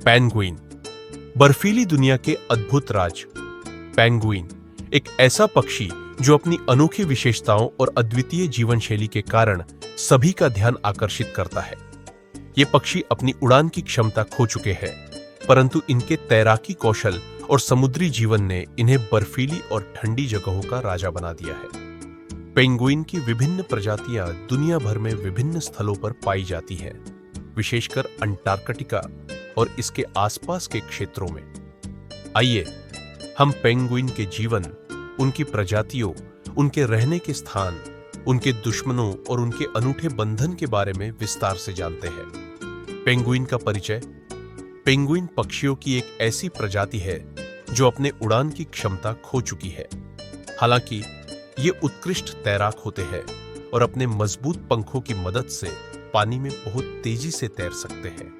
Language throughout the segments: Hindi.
पेंगुइन, बर्फीली दुनिया के अद्भुत राज। पेंगुइन एक ऐसा पक्षी जो अपनी अनोखी विशेषताओं और अद्वितीय जीवन शैली के कारण सभी का ध्यान आकर्षित करता है। ये पक्षी अपनी उड़ान की क्षमता खो चुके हैं, परंतु इनके तैराकी कौशल और समुद्री जीवन ने इन्हें बर्फीली और ठंडी जगहों का राजा बना दिया है। पेंगुइन की विभिन्न प्रजातियां दुनिया भर में विभिन्न स्थलों पर पाई जाती हैं, विशेषकर अंटार्कटिका और इसके आसपास के क्षेत्रों में। आइए हम पेंगुइन के जीवन, उनकी प्रजातियों, उनके रहने के स्थान, उनके दुश्मनों और उनके अनूठे बंधन के बारे में विस्तार से जानते हैं। पेंगुइन का परिचय। पेंगुइन पक्षियों की एक ऐसी प्रजाति है जो अपने उड़ान की क्षमता खो चुकी है। हालांकि ये उत्कृष्ट तैराक होते हैं और अपने मजबूत पंखों की मदद से पानी में बहुत तेजी से तैर सकते हैं।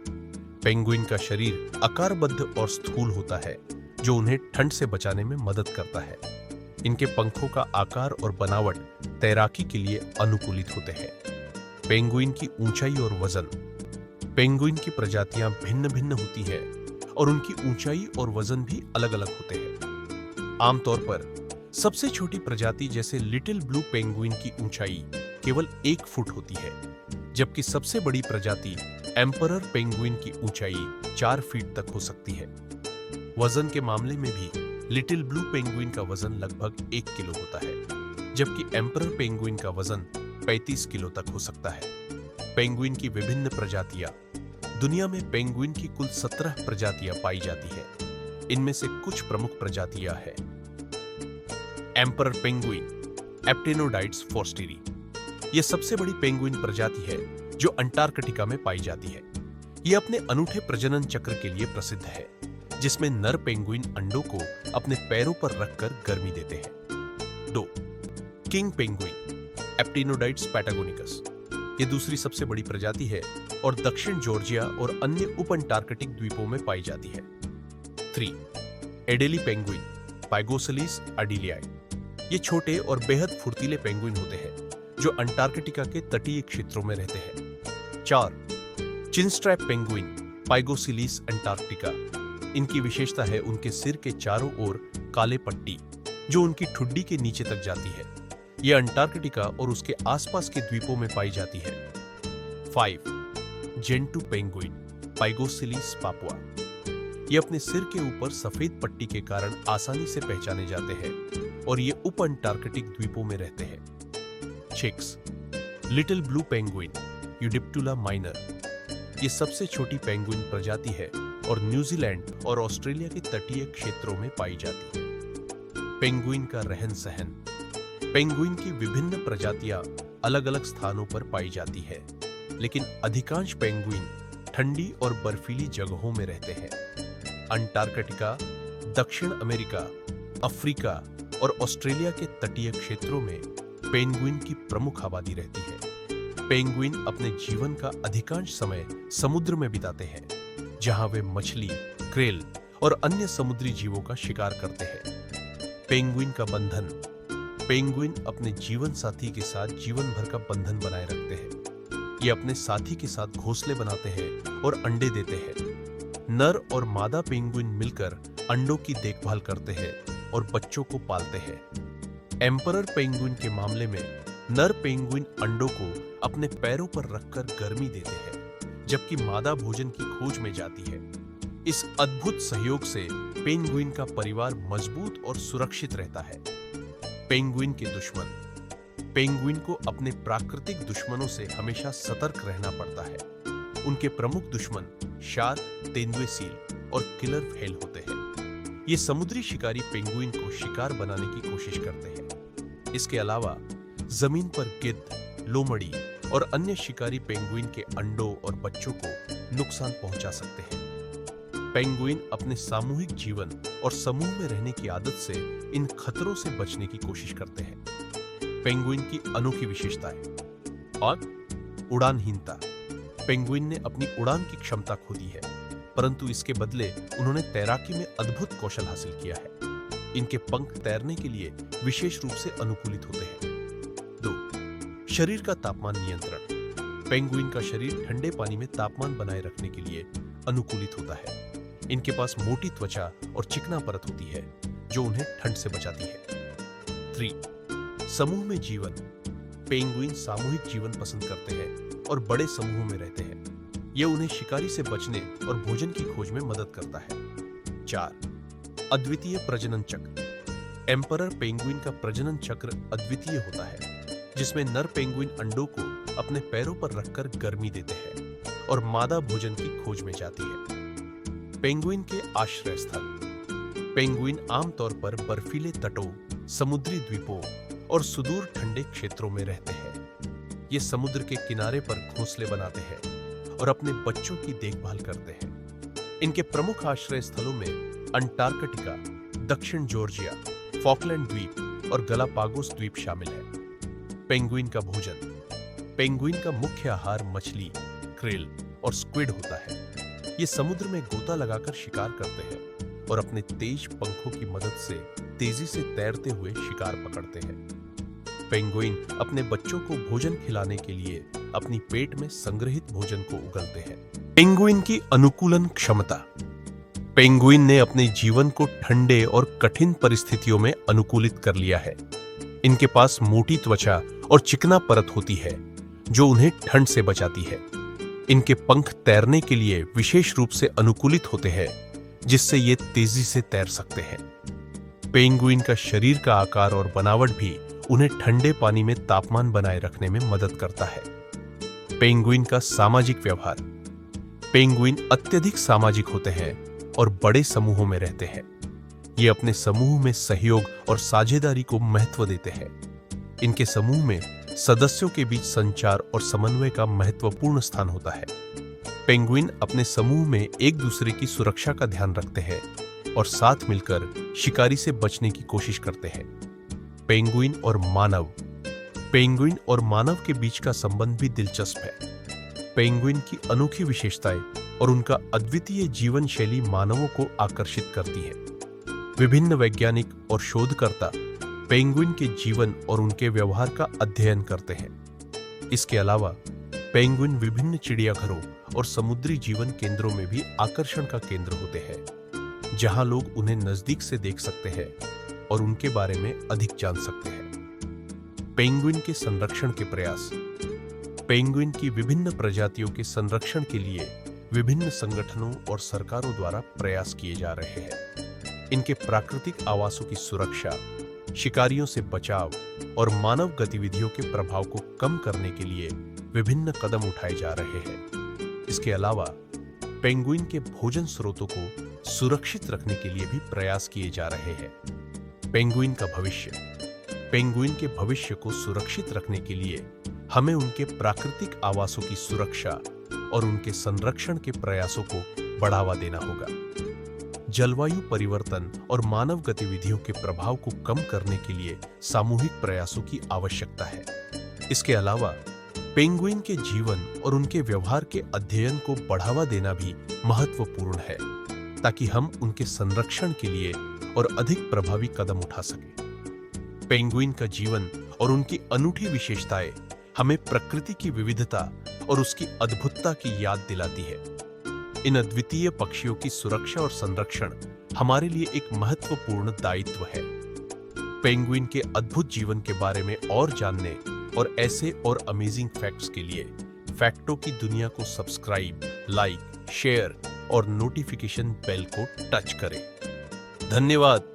पेंगुइन का शरीर आकारबद्ध और स्थूल होता है, जो उन्हें ठंड से बचाने में मदद करता है। इनके पंखों का आकार और बनावट तैराकी के लिए अनुकूलित होते हैं। पेंगुइन की ऊंचाई और वजन। पेंगुइन की प्रजातियां भिन्न भिन्न होती है और उनकी ऊंचाई और वजन भी अलग अलग होते हैं। आमतौर पर सबसे छोटी प्रजाति जैसे लिटिल ब्लू पेंगुइन की ऊंचाई केवल 1 फुट होती है, जबकि सबसे बड़ी प्रजाति एम्परर पेंगुइन की ऊंचाई 4 फीट तक हो सकती है। वजन के मामले में भी लिटिल ब्लू पेंगुइन का वजन लगभग 1 किलो होता है, जबकि एम्परर पेंगुइन का वजन 35 किलो तक हो सकता है। पेंगुइन की विभिन्न प्रजातियां। दुनिया में पेंगुइन की कुल 17 प्रजातियां पाई जाती हैं। इनमें से कुछ प्रमुख प्रजातियां हैं। Emperor penguin, Aptenodytes forsteri. यह सबसे बड़ी पेंगुइन प्रजाति है जो अंटार्कटिका में पाई जाती है। यह अपने अनूठे प्रजनन चक्र के लिए प्रसिद्ध है, जिसमें नर पेंगुइन अंडों को अपने पैरों पर रखकर गर्मी देते हैं। 2. King penguin, Aptenodytes patagonicus. यह दूसरी सबसे बड़ी प्रजाति है और दक्षिण जॉर्जिया और अन्य उप अंटार्कटिक द्वीपों में पाई जाती है। 3. एडेली पेंगुइन, पाइगोसेलिस एडेलियाई। ये छोटे और बेहद फुर्तीले पेंगुइन होते हैं जो अंटार्कटिका के तटीय क्षेत्रों में रहते हैं। 4. चिनस्ट्रैप पेंगुइन, पाइगोसेलिस अंटार्कटिका। इनकी विशेषता है उनके सिर के चारों ओर काले पट्टी जो उनकी ठुड्डी के नीचे तक जाती है। यह अंटार्कटिका और उसके आसपास के द्वीपों में पाई जाती है। 5. Gentoo penguin, Pygoscelis papua. ये अपने सिर के ऊपर सफेद पट्टी के कारण आसानी से पहचाने जाते हैं और ये उप अंटार्कटिक द्वीपों में रहते हैं। 6. Little blue penguin, Eudyptula minor. ये सबसे छोटी पेंगुइन प्रजाति है और न्यूजीलैंड और ऑस्ट्रेलिया के तटीय क्षेत्रों में पाई जाती है। पेंगुइन का रहन सहन। पेंगुइन की विभिन्न प्रजातियां अलग अलग स्थानों पर पाई जाती है, लेकिन अधिकांश पेंगुइन ठंडी और बर्फीली जगहों में रहते हैं। अंटार्कटिका, दक्षिण अमेरिका, अफ्रीका और ऑस्ट्रेलिया के तटीय क्षेत्रों में पेंगुइन की प्रमुख आबादी रहती है। पेंगुइन अपने जीवन का अधिकांश समय समुद्र में बिताते हैं, जहां वे मछली, क्रेल और अन्य समुद्री जीवों का शिकार करते हैं। पेंगुइन का बंधन। पेंगुइन अपने जीवन साथी के साथ जीवन भर का बंधन बनाए रखते हैं। ये अपने साथी के साथ घोंसले बनाते हैं और अंडे देते हैं। नर और मादा पेंगुइन मिलकर अंडों की देखभाल करते हैं और बच्चों को पालते हैं। एम्परर पेंगुइन के मामले में नर पेंगुइन अंडों को अपने पैरों पर रखकर गर्मी देते हैं, जबकि मादा भोजन की खोज में जाती है। इस अद्भुत सहयोग से पेंगुइन का परिवार मजबूत और सुरक्षित रहता है। पेंगुइन के दुश्मन। पेंगुइन को अपने प्राकृतिक दुश्मनों से हमेशा सतर्क रहना पड़ता है। उनके प्रमुख दुश्मन शार्क, तेंदुए सील और किलर व्हेल होते हैं। ये समुद्री शिकारी पेंगुइन को शिकार बनाने की कोशिश करते हैं। इसके अलावा जमीन पर गिद्ध, लोमड़ी और अन्य शिकारी पेंगुइन के अंडों और बच्चों को नुकसान पहुंचा सकते हैं। पेंगुइन अपने सामूहिक जीवन और समूह में रहने की आदत से इन खतरों से बचने की कोशिश करते हैं। पेंगुइन की अनोखी विशेषताएं। और उड़ानहीनता। पेंगुइन ने अपनी उड़ान की क्षमता खो दी है, परंतु इसके बदले उन्होंने तैराकी में अद्भुत कौशल हासिल किया है। इनके पंख तैरने के लिए विशेष रूप से अनुकूलित होते हैं। 2. शरीर का तापमान नियंत्रण। पेंगुइन का शरीर ठंडे पानी में तापमान बनाए रखने के लिए अनुकूलित होता है। इनके पास मोटी त्वचा और चिकना परत होती है जो उन्हें ठंड से बचाती है। 3. समूह में जीवन। पेंगुइन सामूहिक जीवन पसंद करते हैं और बड़े समूहों में रहते हैं। यह उन्हें शिकारी से बचने और भोजन की खोज में मदद करता है। 4. अद्वितीय प्रजनन चक्र। एम्परर पेंगुइन का प्रजनन चक्र अद्वितीय होता है, जिसमें नर पेंगुइन अंडों को अपने पैरों पर रखकर गर्मी देते हैं और मादा भोजन की खोज में जाती है। पेंगुइन के आश्रय स्थल। पेंगुइन आमतौर पर बर्फीले तटों, समुद्री द्वीपों और सुदूर ठंडे क्षेत्रों में रहते हैं। ये समुद्र के किनारे पर घोंसले बनाते हैं और अपने बच्चों की देखभाल करते हैं। इनके प्रमुख आश्रय स्थलों में अंटार्कटिका, दक्षिण जॉर्जिया, फॉकलैंड द्वीप और गलापागोस द्वीप शामिल है। पेंगुइन का भोजन। पेंगुइन का मुख्य आहार मछली, क्रेल और स्क्विड होता है। ये समुद्र में गोता लगाकर शिकार करते हैं और अपने तेज पंखों की मदद से तेजी से तैरते हुए शिकार पकड़ते हैं। पेंगुइन अपने बच्चों को भोजन खिलाने के लिए अपनी पेट में संग्रहित भोजन को उगलते हैं। पेंगुइन की अनुकूलन क्षमता। पेंगुइन ने अपने जीवन को ठंडे और कठिन परिस्थितियों में अनुकूलित कर लिया है। इनके पास मोटी त्वचा और चिकना परत होती है जो उन्हें ठंड से बचाती है। इनके पंख तैरने के लिए विशेष रूप से अनुकूलित होते हैं, जिससे ये तेजी से तैर सकते हैं। पेंगुइन का शरीर का आकार और बनावट भी उन्हें ठंडे पानी में तापमान बनाए रखने में मदद करता है। पेंगुइन का सामाजिक व्यवहार। पेंगुइन अत्यधिक सामाजिक होते हैं और बड़े समूहों में रहते हैं। ये अपने समूह में सहयोग और साझेदारी को महत्व देते हैं। इनके समूह में सदस्यों के बीच संचार और समन्वय का महत्वपूर्ण स्थान होता है। पेंगुइन अपने समूह में एक दूसरे की सुरक्षा का ध्यान रखते हैं और साथ मिलकर शिकारी से बचने की कोशिश करते हैं। पेंगुइन और मानव। पेंगुइन और मानव के बीच का संबंध भी दिलचस्प है। पेंगुइन की अनोखी विशेषताएं और उनका अद्वितीय जीवन शैली मानवों को आकर्षित करती है। विभिन्न वैज्ञानिक और शोधकर्ता पेंगुइन के जीवन और उनके व्यवहार का अध्ययन करते हैं। इसके अलावा पेंगुइन विभिन्न चिड़ियाघरों और समुद्री जीवन केंद्रों में भी आकर्षण का केंद्र होते हैं, जहां लोग उन्हें नजदीक से देख सकते हैं और उनके बारे में अधिक जान सकते हैं। पेंगुइन के संरक्षण के प्रयास। पेंगुइन की विभिन्न प्रजातियों के संरक्षण के लिए विभिन्न संगठनों और सरकारों द्वारा प्रयास किए जा रहे हैं। इनके प्राकृतिक आवासों की सुरक्षा, शिकारियों से बचाव और मानव गतिविधियों के प्रभाव को कम करने के लिए विभिन्न कदम उठाए जा रहे हैं। इसके अलावा पेंगुइन के भोजन स्रोतों को सुरक्षित रखने के लिए भी प्रयास किए जा रहे हैं। पेंगुइन का भविष्य। पेंगुइन के भविष्य को सुरक्षित रखने के लिए हमें उनके प्राकृतिक आवासों की सुरक्षा और उनके संरक्षण के प्रयासों को बढ़ावा देना होगा। जलवायु परिवर्तन और मानव गतिविधियों के प्रभाव को कम करने के लिए सामूहिक प्रयासों की आवश्यकता है। इसके अलावा पेंगुइन के जीवन और उनके व्यवहार के अध्ययन को बढ़ावा देना भी महत्वपूर्ण है, ताकि हम उनके संरक्षण के लिए और अधिक प्रभावी कदम उठा सकें। पेंगुइन का जीवन और उनकी अनूठी विशेषताएं हमें प्रकृति की विविधता और उसकी अद्भुतता की याद दिलाती है। इन अद्वितीय पक्षियों की सुरक्षा और संरक्षण हमारे लिए एक महत्वपूर्ण दायित्व है। पेंगुइन के अद्भुत जीवन के बारे में और जानने और ऐसे और अमेजिंग फैक्ट्स के लिए फैक्टों की दुनिया को सब्सक्राइब, लाइक, शेयर और नोटिफिकेशन बेल को टच करें। धन्यवाद।